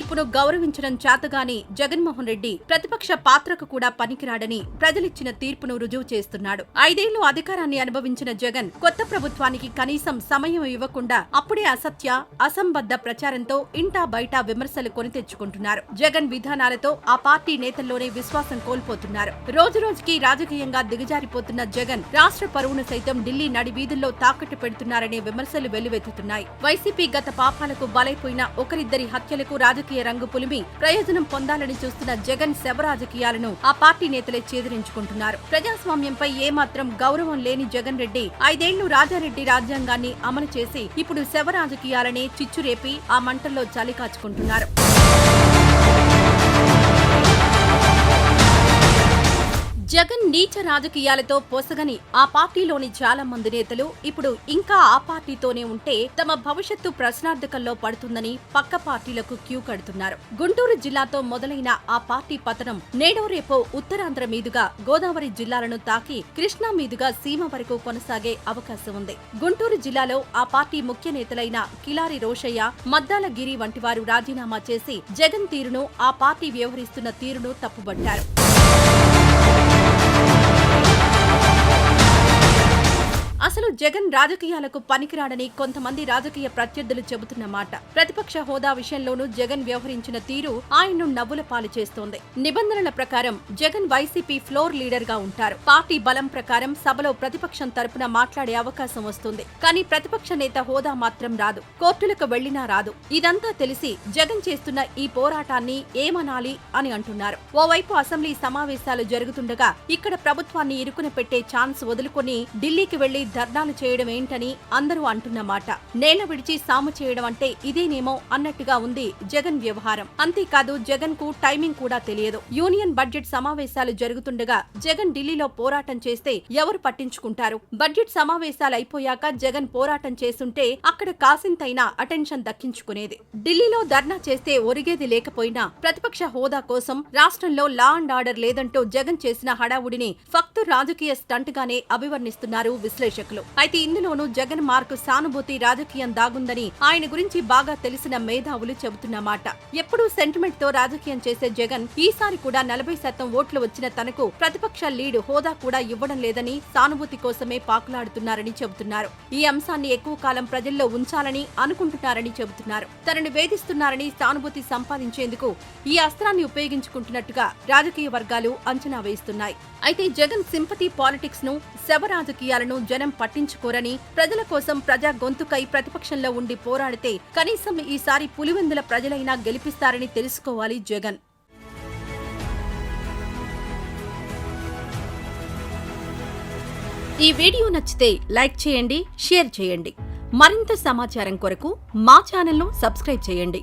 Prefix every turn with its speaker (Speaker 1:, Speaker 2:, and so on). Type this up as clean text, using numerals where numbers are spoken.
Speaker 1: తీర్పును గౌరవించడం చేతగాని జగన్మోహన్ రెడ్డి ప్రతిపక్ష పాత్రకు కూడా పనికిరాడని ప్రజలిచ్చిన తీర్పును రుజువు చేస్తున్నాడు. 5 ఏళ్లు అధికారాన్ని అనుభవించిన జగన్ కొత్త ప్రభుత్వానికి కనీసం సమయం ఇవ్వకుండా అప్పుడే అసత్య, అసంబద్ధ ప్రచారంతో ఇంటా బయట విమర్శలు కొని తెచ్చుకుంటున్నారు. జగన్ విధానాలతో ఆ పార్టీ నేతల్లోనే విశ్వాసం కోల్పోతున్నారు. రోజురోజుకి రాజకీయంగా దిగజారిపోతున్న జగన్ రాష్ట్ర పరువును సైతం ఢిల్లీ నడివీధుల్లో తాకట్టు పెడుతున్నారనే విమర్శలు వెల్లువెత్తుతున్నాయి. వైసీపీ గత పాపాలకు బలైపోయిన ఒకరిద్దరి హత్యలకు రాజకీయ రంగు పులిమి ప్రయోజనం పొందాలని చూస్తున్న జగన్ శవ రాజకీయాలను ఆ పార్టీ నేతలే చేదరించుకుంటున్నారు. ప్రజాస్వామ్యంపై ఏమాత్రం గౌరవం లేని జగన్ రెడ్డి 5 ఏళ్లు రాజారెడ్డి రాజ్యాంగాన్ని అమలు చేసి ఇప్పుడు శవ రాజకీయాలనే చిచ్చురేపి ఆ మంటల్లో చలి కాచుకుంటున్నారు. జగన్ నీచ రాజకీయాలతో పొసగని ఆ పార్టీలోని చాలా మంది నేతలు ఇప్పుడు ఇంకా ఆ పార్టీతోనే ఉంటే తమ భవిష్యత్తు ప్రశ్నార్థకంలో పడుతుందని పక్క పార్టీలకు క్యూ కడుతున్నారు. గుంటూరు జిల్లాతో మొదలైన ఆ పార్టీ పతనం నేడో రేపో ఉత్తరాంధ్ర మీదుగా గోదావరి జిల్లాలను తాకి కృష్ణా మీదుగా సీమ వరకు కొనసాగే అవకాశం ఉంది. గుంటూరు జిల్లాలో ఆ పార్టీ ముఖ్య నేతలైన కిలారి రోషయ్య, మద్దాల గిరి వంటి వారు రాజీనామా చేసి జగన్ తీరును, ఆ పార్టీ వ్యవహరిస్తున్న తీరును తప్పుబట్టారు. అసలు జగన్ రాజకీయాలకు పనికిరాడని కొంతమంది రాజకీయ ప్రత్యర్థులు చెబుతున్న మాట. ప్రతిపక్ష హోదా విషయంలోనూ జగన్ వ్యవహరించిన తీరు ఆయన్ను నవ్వుల పాలు చేస్తోంది. నిబంధనల ప్రకారం జగన్ వైసీపీ ఫ్లోర్ లీడర్ గా ఉంటారు. పార్టీ బలం ప్రకారం సభలో ప్రతిపక్షం తరపున మాట్లాడే అవకాశం వస్తుంది. కానీ ప్రతిపక్ష నేత హోదా మాత్రం రాదు. కోర్టులకు వెళ్లినా రాదు. ఇదంతా తెలిసి జగన్ చేస్తున్న ఈ పోరాటాన్ని ఏమనాలి అని అంటున్నారు. ఓవైపు అసెంబ్లీ సమావేశాలు జరుగుతుండగా ఇక్కడ ప్రభుత్వాన్ని ఇరుకున పెట్టే ఛాన్స్ వదులుకొని ఢిల్లీకి వెళ్లి ధర్నాలు చేయడం ఏంటని అందరూ అంటున్న మాట. నేల విడిచి సాము చేయడం అంటే ఇదేనేమో అన్నట్టుగా ఉంది జగన్ వ్యవహారం. అంతేకాదు జగన్ కు టైమింగ్ కూడా తెలియదు. యూనియన్ బడ్జెట్ సమావేశాలు జరుగుతుండగా జగన్ ఢిల్లీలో పోరాటం చేస్తే ఎవరు పట్టించుకుంటారు? బడ్జెట్ సమావేశాలు అయిపోయాక జగన్ పోరాటం చేస్తుంటే అక్కడ కాసింతైనా అటెన్షన్ దక్కించుకునేది. ఢిల్లీలో ధర్నా చేస్తే ఒరిగేది లేకపోయినా ప్రతిపక్ష హోదా కోసం రాష్ట్రంలో లా అండ్ ఆర్డర్ లేదంటూ జగన్ చేసిన హడావుడిని ఫక్తు రాజకీయ స్టంట్ గానే అభివర్ణిస్తున్నారు విశ్లేషకులు. అయితే ఇందులోనూ జగన్ మార్కు సానుభూతి రాజకీయం దాగుందని ఆయన గురించి బాగా తెలిసిన మేధావులు చెబుతున్నమాట. ఎప్పుడూ సెంటిమెంట్ తో రాజకీయం చేసే జగన్ ఈసారి కూడా 40% ఓట్లు వచ్చిన తనకు ప్రతిపక్ష లీడ్ హోదా కూడా ఇవ్వడం లేదని సానుభూతి కోసమే పాకులాడుతున్నారని చెబుతున్నారు. ఈ అంశాన్ని ఎక్కువ కాలం ప్రజల్లో ఉంచాలని అనుకుంటున్నారని చెబుతున్నారు. తనను వేధిస్తున్నారని సానుభూతి సంపాదించేందుకు ఈ అస్త్రాన్ని ఉపయోగించుకుంటున్నట్టుగా రాజకీయ వర్గాలు అంచనా వేస్తున్నాయి. అయితే జగన్ సింపతి పాలిటిక్స్ ను, శవ రాజకీయాలను జనం పట్టించుకోరని, ప్రజల కోసం ప్రజా గొంతుకై ప్రతిపక్షంలో ఉండి పోరాడితే కనీసం ఈసారి పులివెందుల ప్రజలైనా గెలిపిస్తారని తెలుసుకోవాలి జగన్. ఈ వీడియో నచ్చితే లైక్ చేయండి, షేర్ చేయండి. మరింత సమాచారం కొరకు మా ఛానల్ను సబ్స్క్రైబ్ చేయండి.